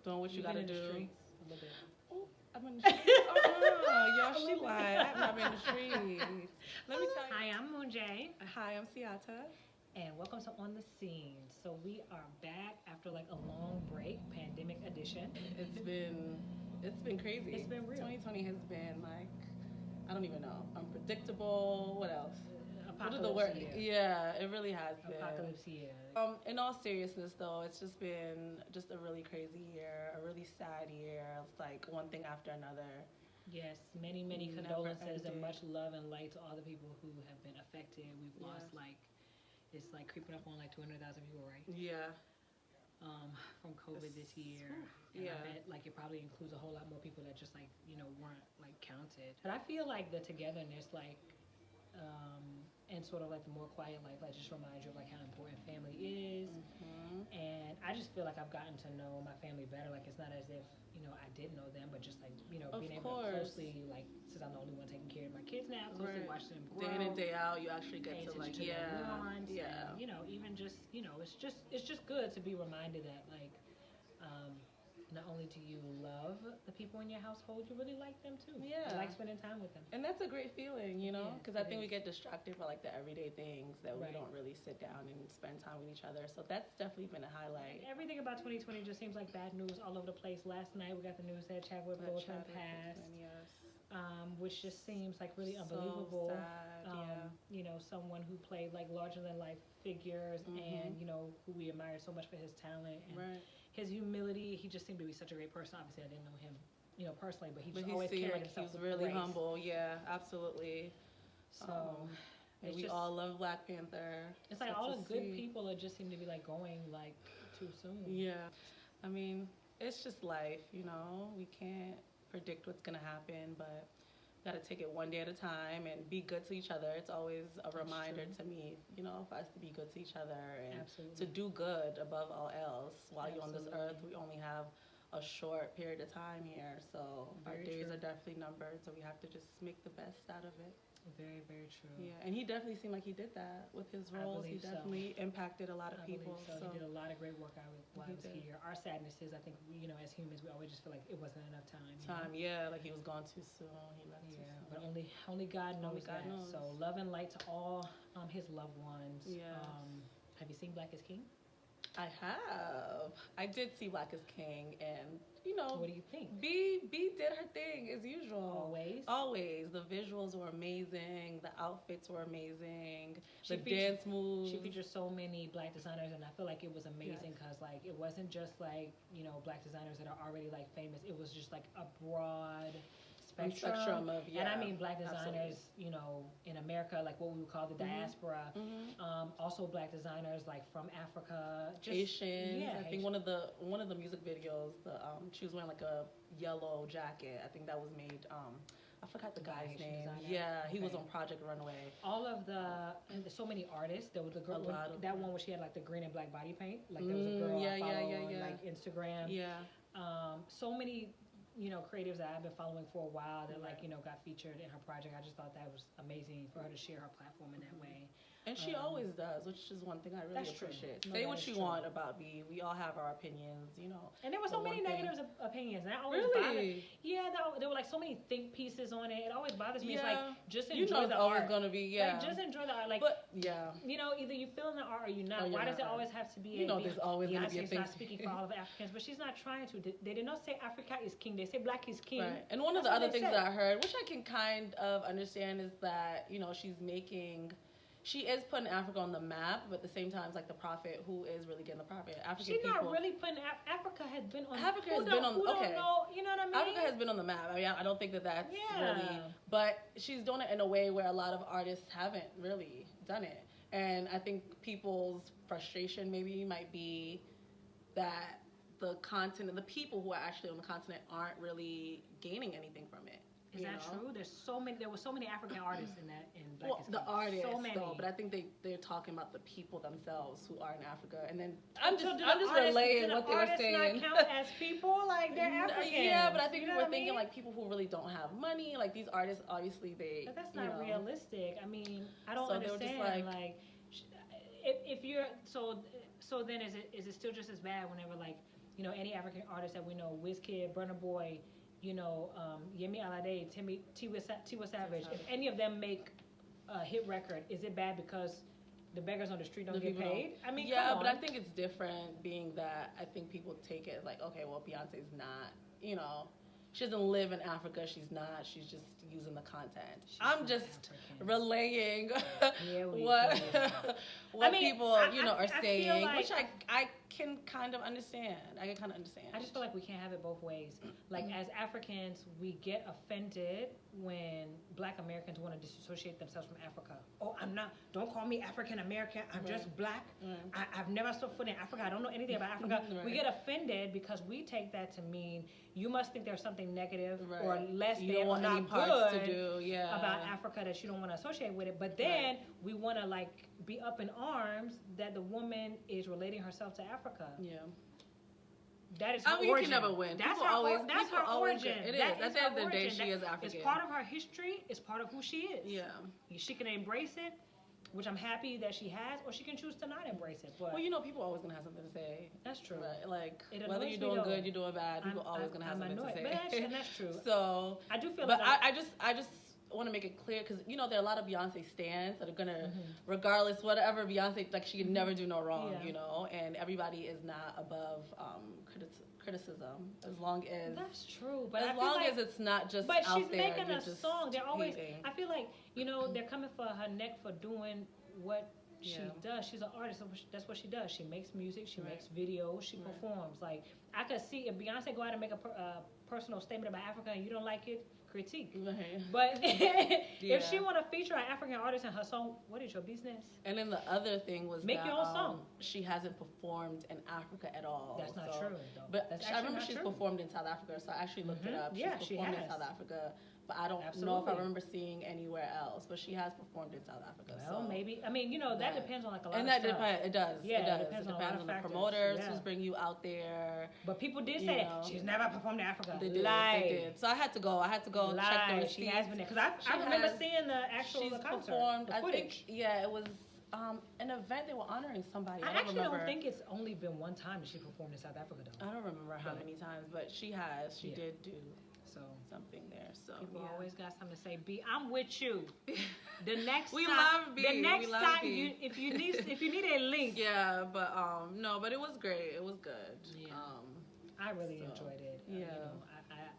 doing what you gotta in the do. streets a little bit. Oh, I'm in the streets. Y'all, she lied. I'm not in the streets. Let me tell you. Hi, I'm Moon J. Hi, I'm Siata. And welcome to On the Scene. So we are back after like a long break, pandemic edition. It's been it's been crazy. It's been real. 2020 has been like, I don't even know, unpredictable. What else? What are the Apocalypse word? year. Yeah, it really has been. Apocalypse year. In all seriousness, though, it's just been just a really crazy year, a really sad year. It's like one thing after another. Yes, many Never condolences and ending. much love and light to all the people who have been affected. We've lost Yeah. like it's like creeping up on like 200,000 people, right? Yeah. From COVID this year. And Yeah. I bet like it probably includes a whole lot more people that just like weren't like counted. But I feel like the togetherness and sort of like the more quiet life like just reminds you of like how important family is. And I just feel like I've gotten to know my family better. Like it's not as if I did know them, but just like Of being able course. to closely like since I'm the only one taking care of my kids now, closely Right. watch them grow. Day in and day out, you actually Pay get to like, attention to their wants, yeah. and even just it's just good to be reminded that like not only do you love the people in your household, you really like them too. Yeah. You like spending time with them. And that's a great feeling, Yeah, because I it think we is. get distracted by like the everyday things that Right. we don't really sit down and spend time with each other. So that's definitely been a highlight. Everything about 2020 just seems like bad news all over the place. Last night we got the news that Chadwick That Boseman Chadwick passed, Boseman, yes. which just seems like really So unbelievable. sad, yeah. Someone who played like larger than life figures, and who we admired so much for his talent and Right. his humility. He just seemed to be such a great person. Obviously, I didn't know him, personally, but he But just he always seemed carried like he himself was with really grace. humble. Yeah, absolutely. So And it's we just, all love Black Panther. it's like So all to the good see- people that just seem to be like going like too soon. Yeah. I mean, it's just life, We can't predict what's going to happen, but got to take it one day at a time and be good to each other. It's always a reminder true. to me, for us to be good to each other and Absolutely. to do good above all else. While you're on this Absolutely. earth, we only have a short period of time here, so our Very days true. are definitely numbered, so we have to just make the best out of it. Very, very true. Yeah, and he definitely seemed like he did that with his I roles. He believe so. definitely impacted a lot of I people. believe so. He did a lot of great work while I He was did. here. Our sadness is, I think, as humans, we always just feel like it wasn't enough time. Time, yeah, like he was gone too soon. He left too Yeah, soon. but only God knows Only God that. knows. So love and light to all his loved ones. Yes. Have you seen Black is King? I have. I did see Black is King, and What do you think? B did her thing as usual. Always. The visuals were amazing. The outfits were amazing. She The featured- dance moves. She featured so many Black designers, and I feel like it was amazing because like it wasn't just like Black designers that are already like famous. It was just like a broad spectrum of, and I mean Black designers, in America, like what we would call the diaspora. Also Black designers like from Africa, just Asians. Yeah, I think one of the music videos, she was wearing like a yellow jacket. I think that was made. I forgot the guy's Asian name. designer? Yeah, he was Okay. on Project Runway. All of and there's so many artists. There was a girl, A lot of that them. one where she had like the green and black body paint. Like there was a girl I follow on like Instagram. Yeah. So many creatives that I've been following for a while that like got featured in her project. I just thought that was amazing for her to share her platform in that way. And she always does, which is one thing I really That's true. appreciate. No, Say that what is you true. want about B. We all have our opinions, And there were so But many one thing- negative opinions. And that always Really? bothered. Yeah, there were like so many think pieces on it. It always bothers me. It's like just you enjoy know it's the always art. gonna be Like just enjoy the art. Like But yeah, either you feel in the art or you're not. Or you're Why does not, it right. always have to be? there's always gonna be a Beyonce's thing. not speaking for all of Africans, but she's not trying to. They did not say Africa is king. They say Black is king. Right. And one of the That's what other they things said. that I heard, which I can kind of understand, is that she is putting Africa on the map, but at the same time, it's like the prophet who is really getting the profit. African She's people. not really putting Africa has been on. Africa who has don't- been on- Who okay. don't know? You know what I mean? Africa has been on the map. I mean, I don't think that's Yeah. really, but she's doing it in a way where a lot of artists haven't really done it. And I think people's frustration maybe might be that the content and the people who are actually on the continent aren't really gaining anything from it. Is that true? There were so many African artists in Black Well, is the King. artists, so many. though, but I think they're talking about the people themselves who are in Africa, and then So I'm do just the relaying artists- what do they the were artists saying. not count as people? Like they're Africans. Yeah, but I think You know people what are thinking I mean? like people who really don't have money, like these artists. Obviously, But that's not realistic. I mean, I don't So they were just understand. like- If you're so then is it still just as bad whenever like you know, any African artist that we know, Wizkid, Burna Boy, you know, Yemi Alade, Tiwa Savage, if any of them make a hit record, is it bad because the beggars on the street don't get paid? I mean, yeah, come on. but I think it's different, being that I think people take it like, okay, well, Beyonce's not, you know, she doesn't live in Africa. She's not. She's just using the content. I'm just African. Relaying what people are saying, like, which I can kind of understand. I just feel like we can't have it both ways. Like as Africans, we get offended when Black Americans want to disassociate themselves from Africa. Oh, I'm not. Don't call me African American. I'm just Black. I've never stepped foot in Africa. I don't know anything about Africa. We get offended because we take that to mean you must think there's something negative or less than or not good to do, about Africa that you don't want to associate with it. But then we want to like be up in arms that the woman is relating herself to Africa. Yeah. That is her origin. You can never win. That's her origin. It is. At the end of the day, she is African. It's part of her history. It's part of who she is. Yeah. She can embrace it, which I'm happy that she has, or she can choose to not embrace it. But well, people always gonna have something to say. That's true. Right? Like whether you're doing good, you're doing bad, people always gonna have something to say. But that's true. So I do feel. But I just want to make it clear, because there are a lot of Beyonce stans that are gonna, regardless whatever Beyonce, like she can never do no wrong, and everybody is not above criticism as long as that's true. But as long as it's not just. But out she's there, making a song. They're always. Hating. I feel like they're coming for her neck for doing what she does. She's an artist. That's what she does. She makes music. She makes videos. She performs. Like I could see if Beyonce go out and make a personal statement about Africa and you don't like it, critique. Right. But if she want to feature an African artist in her song, what is your business? And then the other thing was make your own song. She hasn't performed in Africa at all. That's not true, though. But I remember she's performed in South Africa, so I actually looked it up. She's performed in South Africa. But I don't know if I remember seeing anywhere else. But she has performed in South Africa. Well, maybe. I mean, that depends on like a lot of stuff. It does. Yeah, it does. It depends on the promoters who's bring you out there. But people did say that she's never performed in Africa. They did. So I had to go. Check the receipts. She has been there because I remember seeing the actual concert. Performed. I think it was an event. They were honoring somebody. I actually don't think it's only been one time that she performed in South Africa though. I don't remember how many times, but she has. She did do. Something there. So people always got something to say. B, I'm with you. The next we time, love B. The next time B. if you need a link. Yeah, but no, but it was great. It was good. Yeah. I really enjoyed it. Yeah.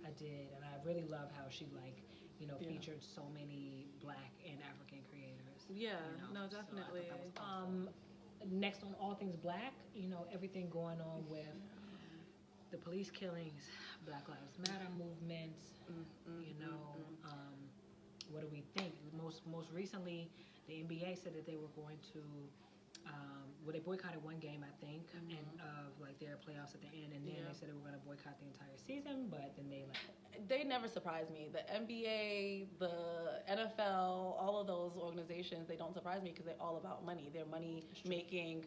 I did, and I really love how she featured so many Black and African creators. Yeah. No, definitely. So awesome. Next on All Things Black, everything going on with the police killings, Black Lives Matter movements, what do we think? Most recently, the NBA said that they were going to, they boycotted one game, I think, and of their playoffs at the end, and then they said they were going to boycott the entire season, but then they never surprise me. The NBA, the NFL, all of those organizations, they don't surprise me because they're all about money. They're money-making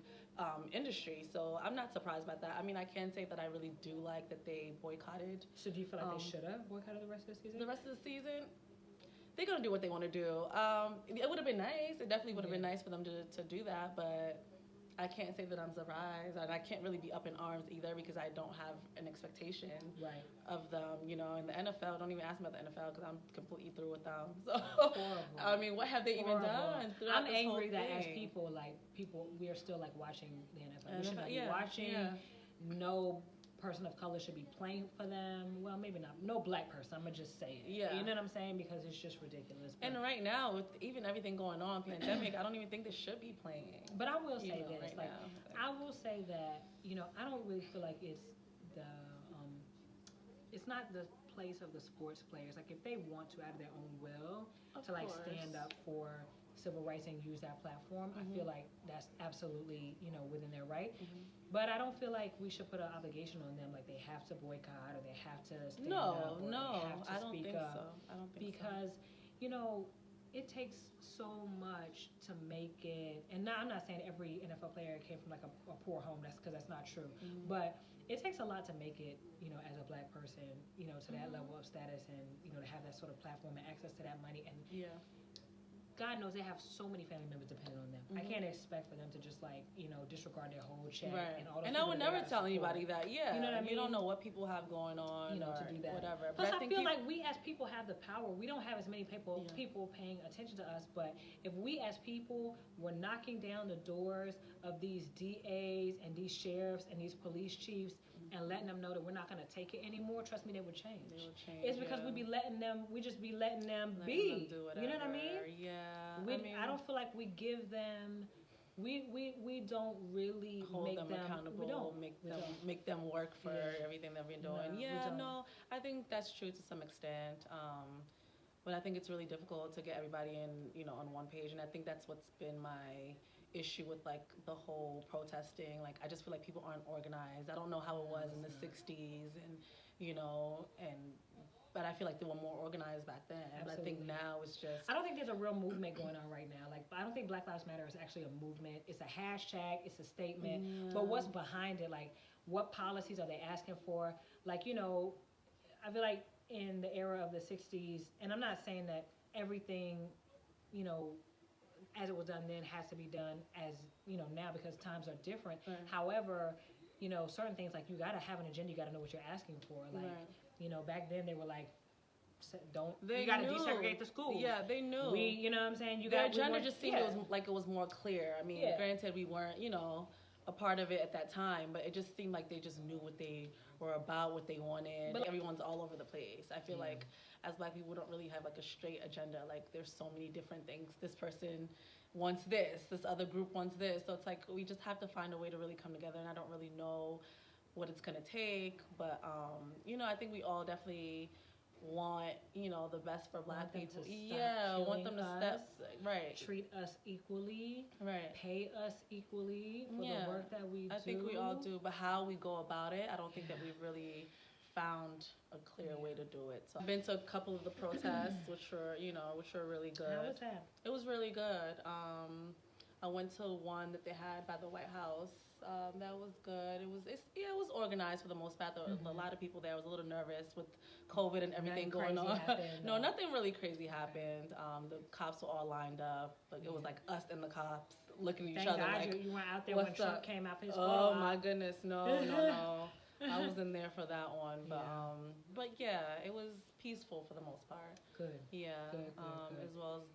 industry, so I'm not surprised by that. I mean, I can say that I really do like that they boycotted. So do you feel like they should have boycotted the rest of the season? The rest of the season? They're going to do what they want to do. It would have been nice. It definitely would have been nice for them to do that, but I can't say that I'm surprised, and I can't really be up in arms either because I don't have an expectation of them, In the NFL, don't even ask me about the NFL because I'm completely through with them. So, I mean, what have they even done? I'm angry that as people, we are still watching the NFL. We should not be watching. No person of color should be playing for them. Well, maybe not. No Black person. I'm gonna just say it. Yeah. You know what I'm saying? Because it's just ridiculous. But, and right now, with even everything going on, pandemic, I don't even think they should be playing. But I will say this. I will say that I don't really feel like it's the it's not the place of the sports players. If they want to, out of their own will, stand up for civil rights and use that platform, I feel like that's absolutely within their right. But I don't feel like we should put an obligation on them, they have to boycott or they have to stand up or they have to speak up. I don't think so. Because it takes so much to make it. And now I'm not saying every NFL player came from a poor home. Because that's not true. But it takes a lot to make it, as a Black person, to that level of status and to have that sort of platform and access to that money and. God knows they have so many family members depending on them. I can't expect for them to just like, disregard their whole check and all those. And I would never tell anybody that. Yeah, you know what I mean? You don't know what people have going on, to do that. Whatever. Plus, I feel like we as people have the power. We don't have as many people paying attention to us, but if we as people were knocking down the doors of these DAs and these sheriffs and these police chiefs and letting them know that we're not going to take it anymore, trust me, they would change. It's because we just be letting them be. Do whatever. You know what I mean? Yeah. I don't feel like we give them. We don't really hold them accountable. We don't make them work for everything they've been doing. I think that's true to some extent. But I think it's really difficult to get everybody in, on one page, and I think that's what's been my issue with like the whole protesting. Like I just feel like people aren't organized. I don't know how it was in the 60s but I feel like they were more organized back then. Absolutely. But I think now it's just... I don't think there's a real movement going on right now. Like, I don't think Black Lives Matter is actually a movement. It's a hashtag. It's a statement. Yeah. But what's behind it? Like, what policies are they asking for? Like, I feel like in the era of the 60s, and I'm not saying that everything, as it was done then has to be done as, now because times are different. Right. However, certain things, like, you got to have an agenda. You got to know what you're asking for. Like... Right. Back then they were like, you got to desegregate the schools. Yeah, they knew. You know what I'm saying? Their agenda just seemed it was more clear. I mean, granted, we weren't, a part of it at that time, but it just seemed like they just knew what they were about, what they wanted. But everyone's all over the place. I feel like as Black people, we don't really have like a straight agenda. Like there's so many different things. This person wants this other group wants this. So it's like we just have to find a way to really come together, and I don't really know what it's gonna take, but I think we all definitely want the best for Black people. Want them to treat us equally, pay us equally for the work that we do. I think we all do, but how we go about it, I don't think that we've really found a clear way to do it. So I've been to a couple of the protests, which were really good. How was that? It was really good. I went to one that they had by the White House. That was good. It was organized for the most part. There were a lot of people there. I was a little nervous with COVID and everything going on. No, nothing really crazy happened. The cops were all lined up. Like it was like us and the cops looking at each other. Thank God you weren't out there when Trump came out his Oh my goodness, no. I was in there for that one, but yeah, it was peaceful for the most part. Good. Yeah. Good. As well as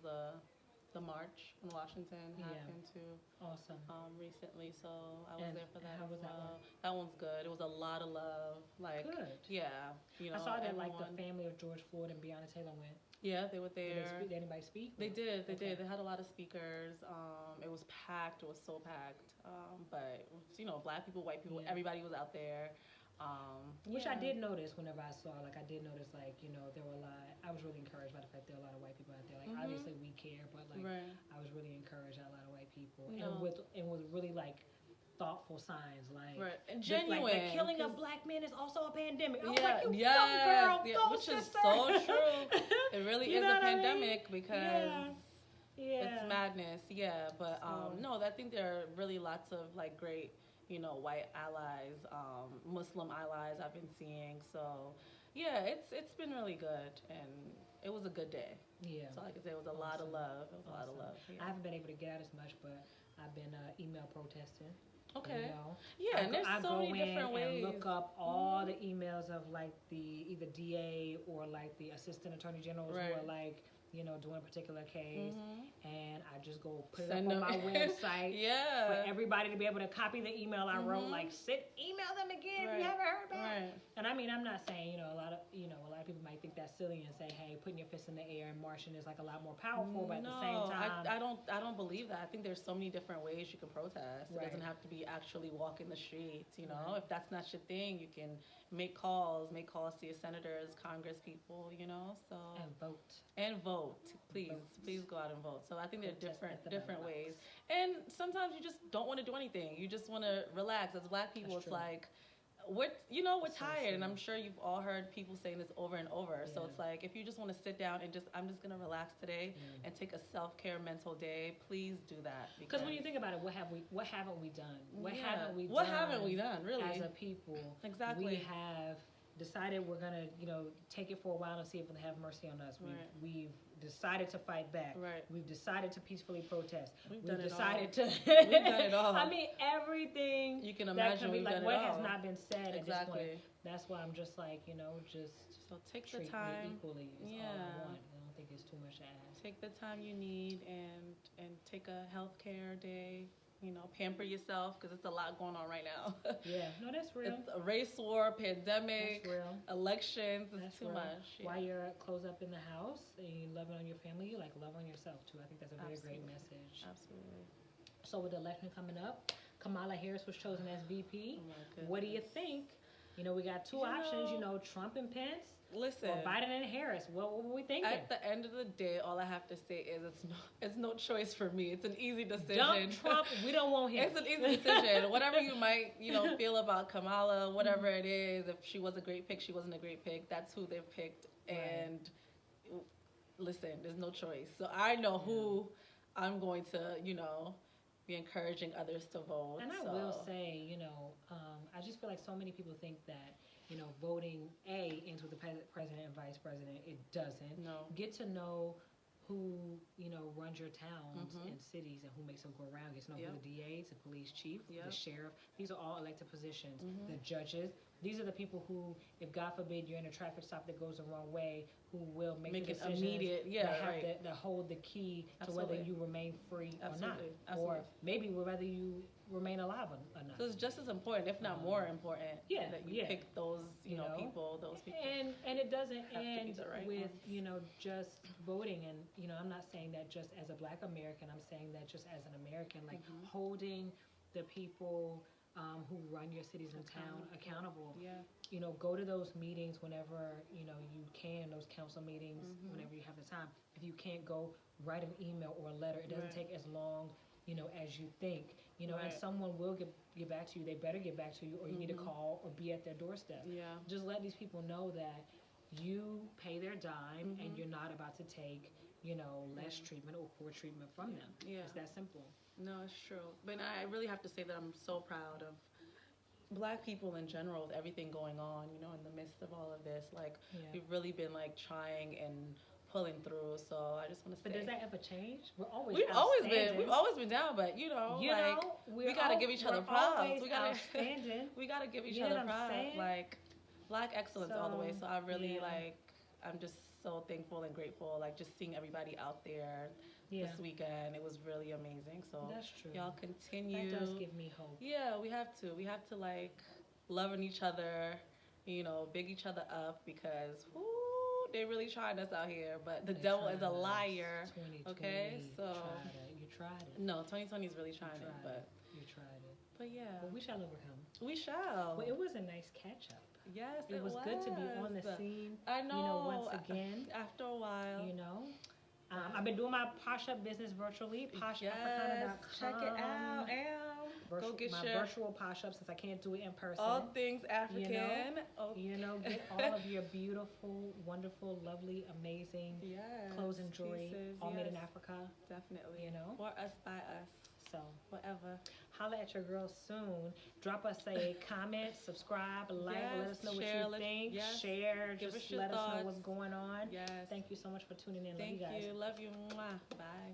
the march in Washington happened too. Awesome. Recently, so I was there for that. How was that one? That one's good. It was a lot of love. Like, good. Yeah. I saw that like the family of George Floyd and Breonna Taylor went. Yeah, they were there. Did anybody speak? They did. They did. They had a lot of speakers. It was packed. It was so packed. But Black people, white people, everybody was out there. Which I did notice whenever I saw, like, there were a lot. I was really encouraged by the fact there were a lot of white people out there. Like, obviously we care, but like, I was really encouraged by a lot of white people, and with really like thoughtful signs, like and genuine. Like, the killing of Black men is also a pandemic. I was like, you dumb girl, which is so true. It really is a pandemic because. It's madness. Yeah, but no, I think there are really lots of like great. White allies, Muslim allies I've been seeing. So, yeah, it's been really good, and it was a good day. Yeah. So, like I said, it was a lot of love. It was a lot of love. Yeah. I haven't been able to get out as much, but I've been email protesting. Okay. Yeah, and there's so many different ways. I look up all the emails of like the either DA or like the assistant attorney generals who are like. Doing a particular case, and I just go put it up on my website for everybody to be able to copy the email I wrote. Like, email them again if you haven't heard back. And I mean, I'm not saying a lot of people might think that's silly and say, hey, putting your fist in the air and marching is like a lot more powerful. But at the same time, I don't believe that. I think there's so many different ways you can protest. It doesn't have to be actually walking the streets. If that's not your thing, you can make calls to your senators, Congress people. So and vote. Please go out and vote. So I think there are different ways. And sometimes you just don't want to do anything. You just want to relax. As Black people, it's like we're tired, and I'm sure you've all heard people saying this over and over. Yeah. So it's like if you just want to sit down and I'm just gonna relax today and take a self-care mental day. Please do that. Because when you think about it, what haven't we done? What haven't we done? Really, as a people? Exactly. We have decided we're gonna, take it for a while and see if it'll have mercy on us. Right. We've decided to fight back. Right. We've decided to peacefully protest. We've We've done it decided all. to. We've done it all. I mean, everything. You can that imagine can be we've like, done it what all. has not been said at this point. Exactly. That's why I'm just like, just So take the treat time. me equally is all I want. I don't think it's too much to ask. Take the time you need and take a healthcare day. Pamper yourself because it's a lot going on right now. Yeah, no, that's real. It's a race war, pandemic, That's real. elections. It's That's too real. much. Yeah. While you're closed up in the house and you loving on your family, you love on yourself too. I think that's a very great Absolutely. message. Absolutely. So with the election coming up, Kamala Harris was chosen as VP. Oh my What do you goodness. think? We got two options. Trump and Pence, Listen. or Biden and Harris. What were we thinking? At the end of the day, all I have to say is it's no choice for me. It's an easy decision. Dump Trump. We don't want him. It's an easy decision. Whatever you might, feel about Kamala, whatever it is, if she was a great pick, she wasn't a great pick, that's who they've picked. Right. And listen, there's no choice. So I know who I'm going to, be encouraging others to vote. And I will say, I just feel like so many people think that, voting ends with the president and vice president. It doesn't. No. Get to know who, runs your towns and cities and who makes them go around. Get to know who the DAs, the police chief, the sheriff. These are all elected positions. The judges. These are the people who, if God forbid you're in a traffic stop that goes the wrong way, who will make the it decisions immediate. that hold the key to whether you remain free or not. Absolutely. Or maybe whether you remain alive or not. So it's just as important, if not more important, that you pick those, people, those people. And it doesn't Have to be end the right with, ones. just voting. And, I'm not saying that just as a Black American. I'm saying that just as an American, like holding the people who run your cities and town accountable. Yeah. Go to those meetings whenever, you can, those council meetings, whenever you have the time. If you can't go, write an email or a letter. It doesn't take as long, as you think. And someone will get back to you. They better get back to you, or you need to call or be at their doorstep. Yeah. Just let these people know that you pay their dime and you're not about to take, less treatment or poor treatment from them. Yeah. It's that simple. No, it's true. But I really have to say that I'm so proud of Black people in general, with everything going on, in the midst of all of this. Like, we've really been, trying and pulling through. So I just want to say. But does that ever change? We've always been down, but we we gotta give each other props. We gotta outstanding. we gotta give each You know other what I'm props. saying? Like Black excellence all the way. So I really yeah. I'm just so thankful and grateful. Like just seeing everybody out there Yeah. this weekend, it was really amazing. So That's true. y'all continue. That does give me hope. Yeah, we have to. We have to love on each other, big each other up because they really trying us out here. But the devil is a liar. 2020 Okay, so you tried it. no, 2020 is really trying it, but You tried it. yeah, But we shall overcome. we shall. Well, it was a nice catch up. Yes, It was good to be on the scene. I know. Once again. After a while. I've been doing my Posh Up business virtually. PoshAfricana.com. Check it out. Go get my your virtual Posh Up since I can't do it in person. all things African. Get all of your beautiful, wonderful, lovely, amazing clothes and jewelry, pieces, all made in Africa. Definitely. For us, by us. So, Whatever. holla at your girl soon. Drop us a comment, subscribe, like, let us know what share, you think. yes. Share, Give just us your let us thoughts. know what's going on. Yes. Thank you so much for tuning in. Thank Love you guys. you. Love you. Mwah. Bye.